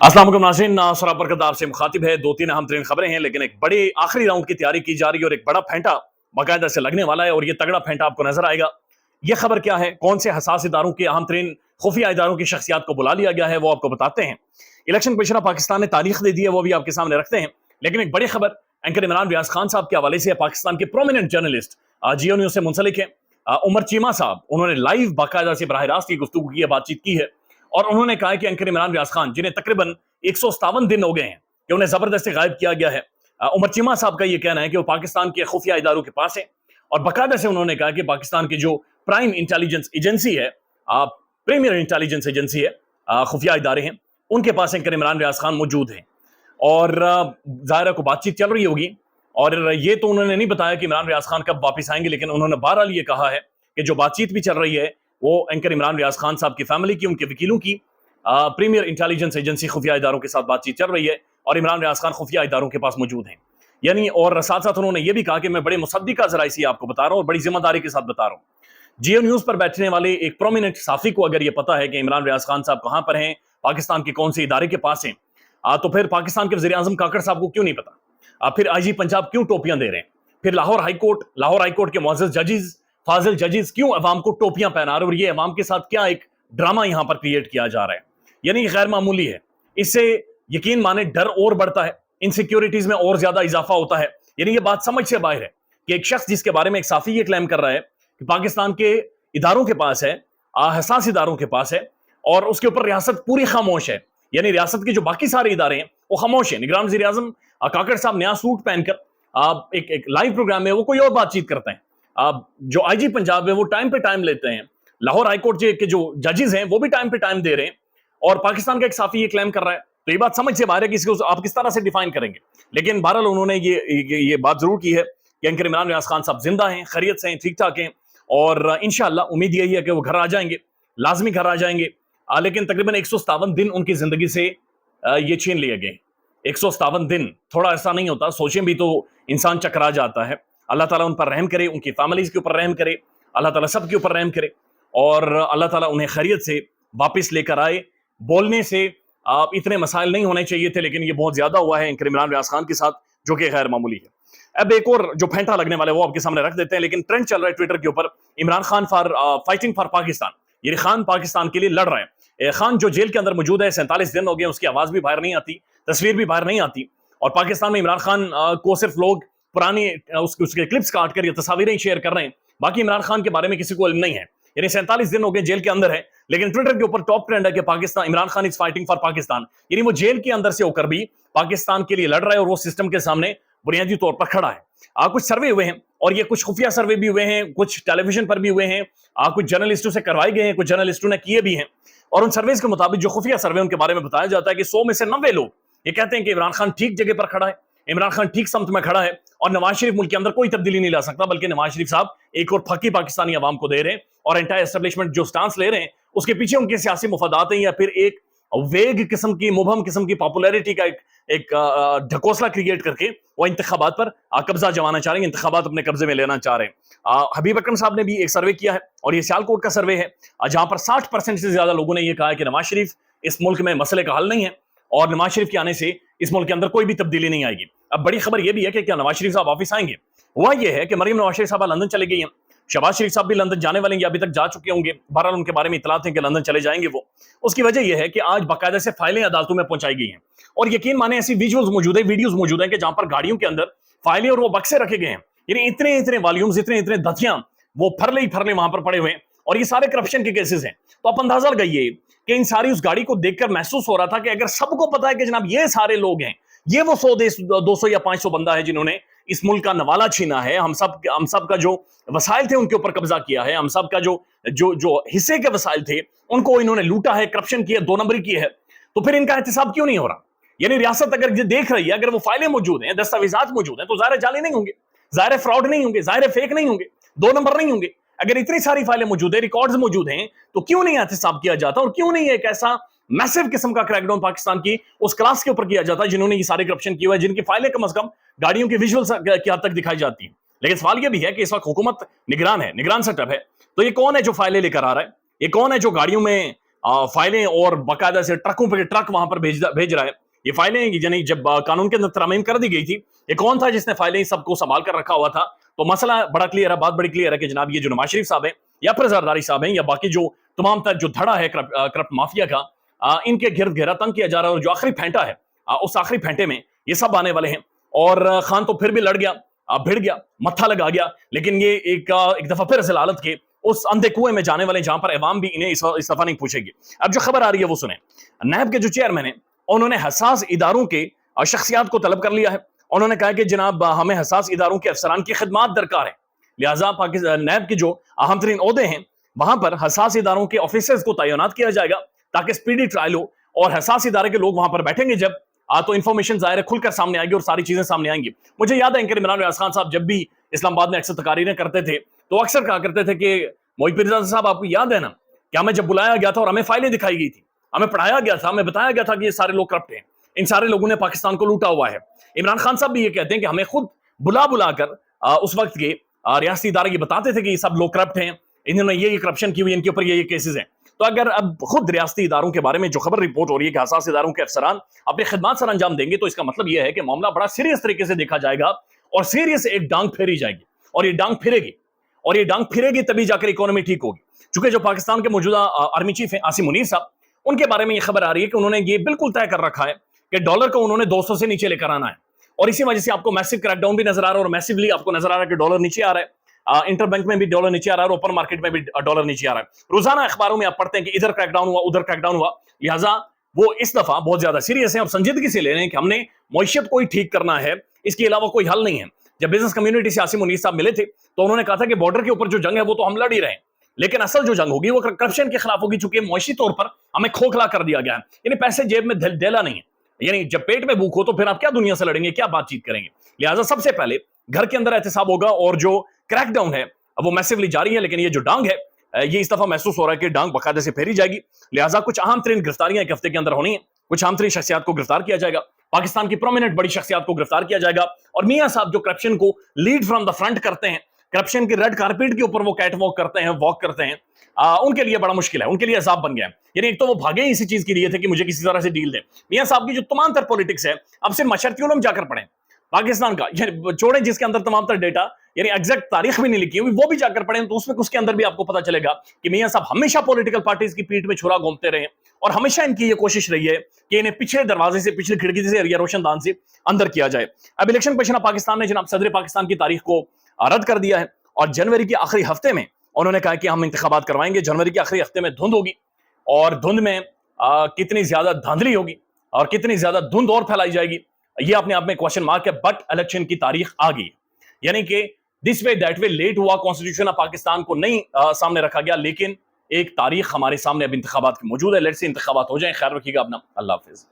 अस्सलाम वालेकुम नाज़रीन, सराब बरकतदार से मुखातिब है। दो तीन अहम तरीन खबरें हैं, लेकिन एक बड़ी आखिरी राउंड की तैयारी की जा रही है और एक बड़ा फेंटा बाकायदा से लगने वाला है और ये तगड़ा फेंटा आपको नजर आएगा। ये खबर क्या है, कौन से हसास इदारों के अहम तरीन खुफिया इदारों की शख्सियात को बुला लिया गया है, वो आपको बताते हैं। इलेक्शन कमिश्नर पाकिस्तान ने तारीख दे दी है, वो भी आपके सामने रखते हैं। लेकिन एक बड़ी खबर एंकर इमरान रियाज खान साहब के हवाले से है। पाकिस्तान के प्रोमिनेंट जर्नलिस्ट जियो न्यूज से मुंसलिक है उमर चीमा साहब, उन्होंने लाइव बाकायदा से बराह रास्त की गुफ्तगू की है, बातचीत की है और उन्होंने कहा है कि एंकर इमरान रियाज खान, जिन्हें तकरीबन 157 दिन हो गए हैं कि उन्हें जबरदस्ती गायब किया गया है। उमर चीमा साहब का यह कहना है कि वो पाकिस्तान के खुफिया इदारों के पास है और बाकायदा से उन्होंने कहा कि पाकिस्तान की जो प्राइम इंटेलिजेंस एजेंसी है, प्रीमियर इंटेलिजेंस एजेंसी है, खुफिया इदारे हैं, उनके पास एंकर इमरान रियाज खान मौजूद हैं और ज़ाहिर को बातचीत चल रही होगी। और ये तो उन्होंने नहीं बताया कि इमरान रियाज खान कब वापस आएंगे, लेकिन उन्होंने बहरहाल ये कहा है कि जो बातचीत भी चल रही है वो एंकर इमरान रियाज खान साहब की फैमिली की, उनके वकीलों की, प्रीमियर इंटेलिजेंस एजेंसी खुफिया इदारों के साथ बातचीत चल रही है और इमरान रियाज खान खुफिया इदारों के पास मौजूद हैं। यानी और साथ साथ उन्होंने ये भी कहा कि मैं बड़े मुसद्दिका जराए से आपको बता रहा हूँ और बड़ी जिम्मेदारी के साथ बता रहा हूँ। जियो न्यूज पर बैठने वाले एक प्रोमिनेंट साफी को अगर ये पता है कि इमरान रियाज खान साहब कहाँ पर हैं, पाकिस्तान के कौन से इदारे के पास हैं, तो फिर पाकिस्तान के वज़ीर आज़म काकड़ साहब को क्यों नहीं पता? फिर आईजी पंजाब क्यों टोपियां दे रहे हैं? फिर लाहौर हाईकोर्ट के मुअज़्ज़ज़ जजेस, फाजिल जजेस क्यों अवाम को टोपियां पहना रहे और ये अवाम के साथ क्या एक ड्रामा यहां पर क्रिएट किया जा रहा है? यानी गैर मामूली है। इससे यकीन माने डर और बढ़ता है, इनसिक्योरिटीज में और ज्यादा इजाफा होता है। यानी ये बात समझ से बाहर है कि एक शख्स जिसके बारे में एक साफी ये क्लेम कर रहा है कि पाकिस्तान के इदारों के पास है, हसास इदारों के पास है और उसके ऊपर रियासत पूरी खामोश है। यानी रियासत के जो बाकी सारे इदारे हैं वो खामोश है। निगरान वज़ीर आज़म काकड़ साहब नया सूट पहनकर एक लाइव प्रोग्राम में वो कोई और बातचीत करते हैं। जो आईजी पंजाब है वो टाइम पे टाइम लेते हैं, लाहौर हाईकोर्ट के जो जजेस हैं वो भी टाइम पे टाइम दे रहे हैं और पाकिस्तान का एक साफी ये क्लेम कर रहा है। तो ये बात समझ से बाहर है कि इसको आप किस तरह से डिफाइन करेंगे। लेकिन बहरहाल उन्होंने ये बात जरूर की है कि एंकर इमरान रियाज खान साहब जिंदा हैं, खैरियत से हैं, ठीक ठाक हैं और इंशाअल्लाह उम्मीद यही है कि वो घर आ जाएंगे, लाजमी घर आ जाएंगे। लेकिन तकरीबन 157 दिन उनकी जिंदगी से ये छीन लिए गए। 157 दिन थोड़ा ऐसा नहीं होता, सोचें भी तो इंसान चकरा जाता है। अल्लाह ताला उन पर रहम करे, उनकी फैमिलीज के ऊपर रहम करे, अल्लाह ताला सब के ऊपर रहम करे और अल्लाह ताला उन्हें खैरियत से वापस लेकर आए। बोलने से इतने मसाइल नहीं होने चाहिए थे, लेकिन ये बहुत ज्यादा हुआ है एंकर इमरान रियाज खान के साथ, जो कि गैर मामूली है। अब एक और जो फेंटा लगने वाला है वो आपके सामने रख देते हैं। लेकिन ट्रेंड चल रहा है ट्विटर के ऊपर, Imran Khan for fighting for Pakistan, ये खान पाकिस्तान के लिए लड़ रहे हैं। खान जो जेल के अंदर मौजूद है, 47 दिन हो गए, उसकी आवाज भी बाहर नहीं आती, तस्वीर भी बाहर नहीं आती और पाकिस्तान में इमरान खान को सिर्फ लोग पुरानी उसके क्लिप्स काट कर या तस्वीरें शेयर कर रहे हैं, बाकी इमरान खान के बारे में किसी को इल्म नहीं है। यानी 47 दिन हो गए जेल के अंदर है, लेकिन ट्विटर के ऊपर टॉप ट्रेंड है कि Pakistan, Imran Khan is fighting for Pakistan. यानी वो जेल के अंदर से होकर भी पाकिस्तान के लिए लड़ रहा है और वो सिस्टम के सामने बुनियादी तौर पर खड़ा है। कुछ सर्वे हुए हैं और ये कुछ खुफिया सर्वे भी हुए हैं, कुछ टेलीविजन पर भी हुए हैं, कुछ जर्नलिस्टों से करवाए गए हैं, कुछ जर्नलिस्टों ने किए भी हैं और उन सर्वेज के मुताबिक जो खुफिया सर्वे उनके बारे में बताया जाता है कि 100 में से 90 लोग ये कहते हैं कि इमरान खान ठीक जगह पर खड़ा है, इमरान खान ठीक समत में खड़ा है और नवाज शरीफ मुल्क के अंदर कोई तब्दीली नहीं ला सकता, बल्कि नवाज शरीफ साहब एक और फकी पाकिस्तानी अवाम को दे रहे हैं और एंटायर एस्टेब्लिशमेंट जो स्टांस ले रहे हैं उसके पीछे उनके सियासी मुफादात हैं या फिर एक वेग किस्म की, मुबहम किस्म की पॉपुलैरिटी का एक ढकोसला क्रिएट करके वो इंतखाबात पर कब्जा जमाना चाह रहे हैं, इंतखाबात अपने कब्जे में लेना चाह रहे हैं। हबीब अकरम साहब ने भी एक सर्वे किया है और ये सियालकोट का सर्वे है, जहां पर 60% से ज्यादा लोगों ने यह कहा है कि नवाज शरीफ इस मुल्क में मसले का हल नहीं है और नवाज शरीफ के आने से इस मुल्क के अंदर कोई भी तब्दीली नहीं आएगी। अब बड़ी खबर यह भी है कि क्या नवाज शरीफ साहब वापस आएंगे। हुआ यह है कि मरियम नवाज शरीफ साहब लंदन चले गई हैं, शहबाज शरीफ साहब भी लंदन जाने वाले हैं, अभी तक जा चुके होंगे, बहरहाल उनके बारे में इतलात है कि लंदन चले जाएंगे वो। उसकी वजह यह है कि आज बाकायदा से फाइलें अदालतों में पहुंचाई गई हैं और यकीन माने ऐसी विजुअल्स मौजूद है, वीडियोस मौजूद हैं कि जहां पर गाड़ियों के अंदर फाइलें और वो बक्से रखे गए हैं। यानी इतने इतने वॉल्यूम्स, इतने इतने दथियां वो फरले ही फरले वहां पर पड़े हुए हैं और ये सारे करप्शन के केसेस हैं। तो आप अंदाजा लगाइए कि इन सारी उस गाड़ी को देखकर महसूस हो रहा था कि अगर सबको पता है कि जनाब ये सारे लोग हैं, ये वो 100 200 या 500 बंदा है जिन्होंने इस मुल्क का नवाला छीना है, हम सब का जो वसाइल थे उनके ऊपर कब्जा किया है, हम सब का जो हिस्से के वसाइल थे उनको इन्होंने लूटा है, करप्शन किया, 2 नंबरी की है, तो फिर इनका एहतिसाब क्यों नहीं हो रहा? यानी रियासत अगर ये देख रही है, अगर वो फाइलें मौजूद हैं, दस्तावेजात मौजूद हैं, तो ज़ाहिर जाली नहीं होंगे, ज़ाहिर फ्रॉड नहीं होंगे, ज़ाहिर फेक नहीं होंगे, 2 नंबर नहीं होंगे। अगर इतनी सारी फाइलें मौजूद है, रिकॉर्ड्स मौजूद हैं, तो क्यों नहीं एहतिसाब किया जाता और क्यों नहीं एक ऐसा मैसिव किस्म का क्रैकडाउन पाकिस्तान की उस क्लास के ऊपर किया जाता है जिन्होंने ये सारे करप्शन किया हुआ है, जिनकी फाइलें कम से कम गाड़ियों के विजुअल्स की हद तक दिखाई जाती है। लेकिन सवाल यह भी है कि इस वक्त हुकूमत निगरान है, निगरान सेटअप है, तो ये कौन है जो फाइलें लेकर आ रहा है? ये कौन है जो गाड़ियों में फाइलें और बाकायदा से ट्रकों पे ट्रक वहां पर भेज रहा है। ये फाइलें यानी जब कानून के अंदर तरमीम कर दी गई थी, ये कौन था जिसने फाइलें सबको संभाल कर रखा हुआ था? तो मसला बड़ा क्लियर है, बात बड़ी क्लियर है कि जनाब ये जो नवाज शरीफ साहब हैं या फिर जरदारी साहब हैं या बाकी जो तमाम तर जो धड़ा है करप्ट माफिया का, इनके गिरद घेरा तंग किया जा रहा है। और जो आखिरी फेंटा है, उस आखिरी फेंटे में ये सब आने वाले हैं। और खान तो फिर भी लड़ गया, भिड़ गया, मत्था लगा गया, लेकिन ये एक दफा फिर जलालत के उस अंधे कुएं में जाने वाले जहां पर अवाम भी इन्हें इस दफा नहीं पूछेगी। अब जो खबर आ रही है वो सुने। नैब के जो चेयरमैन है उन्होंने हसास इदारों के शख्सियात को तलब कर लिया है। उन्होंने कहा कि जनाब हमें हसास इदारों के अफसरान की खिदमात दरकार है, लिहाजा पाकिस्तान नैब के जो अहम तरीन ओहदे हैं वहां पर हसास इदारों के ऑफिसर्स को तैनात किया जाएगा ताकि स्पीडी ट्रायल हो। और हसास इदारे के लोग वहां पर बैठेंगे जब, तो इन्फॉर्मेशन जाहिर है खुलकर सामने आएगी और सारी चीजें सामने आएंगी। मुझे याद है एंकर इमरान रियाज खान साहब जब भी इस्लामाबाद में अक्सर तकारीरें करते थे तो अक्सर कहा करते थे कि मोहित पिरजादा साहब आपको याद है ना कि हमें जब बुलाया गया था और हमें फाइलें दिखाई गई थी, हमें पढ़ाया गया था, हमें बताया गया था कि ये सारे लोग करप्ट हैं, इन सारे लोगों ने पाकिस्तान को लूटा हुआ है। इमरान खान साहब भी ये कहते हैं कि हमें खुद बुला कर उस वक्त के रियासती इदारे ये बताते थे कि ये सब लोग करप्ट हैं, इन्होंने ये करप्शन की हुई, इनके ऊपर ये केसेस हैं। तो अगर अब खुद रियासती इदारों के बारे में जो खबर रिपोर्ट हो रही है कि हसास इदारों के अफसरान अपनी खिदमत सर अंजाम देंगे, तो इसका मतलब यह है कि मामला बड़ा सीरियस तरीके से देखा जाएगा और सीरियस एक डांग फेरी जाएगी। और ये डांग फिरेगी, और ये डांग फिरेगी तभी जाकर इकोनॉमी ठीक होगी। चूंकि जो पाकिस्तान के मौजूदा आर्मी चीफ हैं आसिम मुनीर साहब, उनके बारे में ये खबर आ रही है कि उन्होंने ये बिल्कुल तय कर रखा है कि डॉलर को उन्होंने 200 से नीचे लेकर आना है। और इसी वजह से आपको मैसिव क्रैकडाउन भी नजर आ रहा है और मैसिवली आपको नजर आ रहा है कि डॉलर नीचे आ रहा है। इंटरबैंक में भी डॉलर नीचे आ रहा है और ओपन मार्केट में भी डॉलर नीचे आ रहा है। रोजाना अखबारों में आप पढ़ते हैं कि इधर क्रैकडाउन हुआ, उधर क्रैकडाउन हुआ। लिहाजा वो इस दफा बहुत ज्यादा सीरियस है, अब संजीदगी से ले रहे हैं कि हमने मईशत को ही ठीक करना है, इसके अलावा कोई हल नहीं है। जब बिजनेस कम्युनिटी से आसिम मुनीर साहब मिले थे तो उन्होंने कहा था कि बॉर्डर के ऊपर जो जंग है वो तो हम लड़ ही रहे हैं, लेकिन असल जो जंग होगी वो करप्शन के खिलाफ होगी, चूंकि मुआशी तौर पर हमें खोखला कर दिया गया है, यानी पैसे जेब में डेला नहीं है। यानी जब पेट में भूख हो तो फिर आप क्या दुनिया से लड़ेंगे, क्या बातचीत करेंगे। लिहाजा सबसे पहले घर के अंदर एहतसाब होगा और जो क्रैकडाउन है वो मैसिवली जारी है, लेकिन ये जो डांग है ये इस दफा महसूस हो रहा है कि डांग बाकायदे से फेरी जाएगी। लिहाजा कुछ अहम तरीन गिरफ्तारियां एक हफ्ते के अंदर होनी है, कुछ अहम तरीन शख्सियात को गिरफ्तार किया जाएगा, पाकिस्तान की प्रोमिनेंट बड़ी शख्सियात को गिरफ्तार किया जाएगा। और मियां साहब जो करप्शन को लीड फ्रॉम द फ्रंट करते हैं, करप्शन की रेड कारपेट के ऊपर वो कैट वॉक करते हैं, वॉक करते हैं, उनके लिए बड़ा मुश्किल है, उनके लिए अजाब बन गया है। यानी एक तो वो भागे इसी चीज के लिए थे कि मुझे किसी तरह से डील दें। मियां साहब की जो तमाम तर पॉलिटिक्स है अब सिर्फ मशरती उलम जाकर पढ़ें पाकिस्तान का, छोड़े जिसके अंदर तमाम तर डेटा यानी एग्जैक्ट तारीख भी नहीं लिखी हुई, वो भी जाकर पढ़ें तो उसमें उसके अंदर भी आपको पता चलेगा कि मियां साहब हमेशा पॉलिटिकल पार्टीज की पीठ में छुरा घूमते रहे और हमेशा इनकी ये कोशिश रही है कि इन्हें पिछले दरवाजे से, पिछली खिड़की से या रोशनदान से अंदर किया जाए। अब इलेक्शन कमीशन पाकिस्तान ने जनाब सदर पाकिस्तान की तारीख को रद्द कर दिया है और जनवरी के आखिरी हफ्ते में उन्होंने कहा कि हम इंतखाबात करवाएंगे। जनवरी के आखिरी हफ्ते में धुंध होगी और धुंध में कितनी ज्यादा धांधली होगी और कितनी ज्यादा धुंध और फैलाई जाएगी, ये अपने आप में क्वेश्चन मार्क है। बट इलेक्शन की तारीख आ गई, यानी कि this way that way late हुआ, कॉन्स्टिट्यूशन ऑफ पाकिस्तान को नहीं सामने रखा गया, लेकिन एक तारीख हमारे सामने अब इंतखाबात की मौजूद है। लेट्स से इंतखाबात हो जाए। खैर रखिएगा अपना, अल्लाह हाफिज।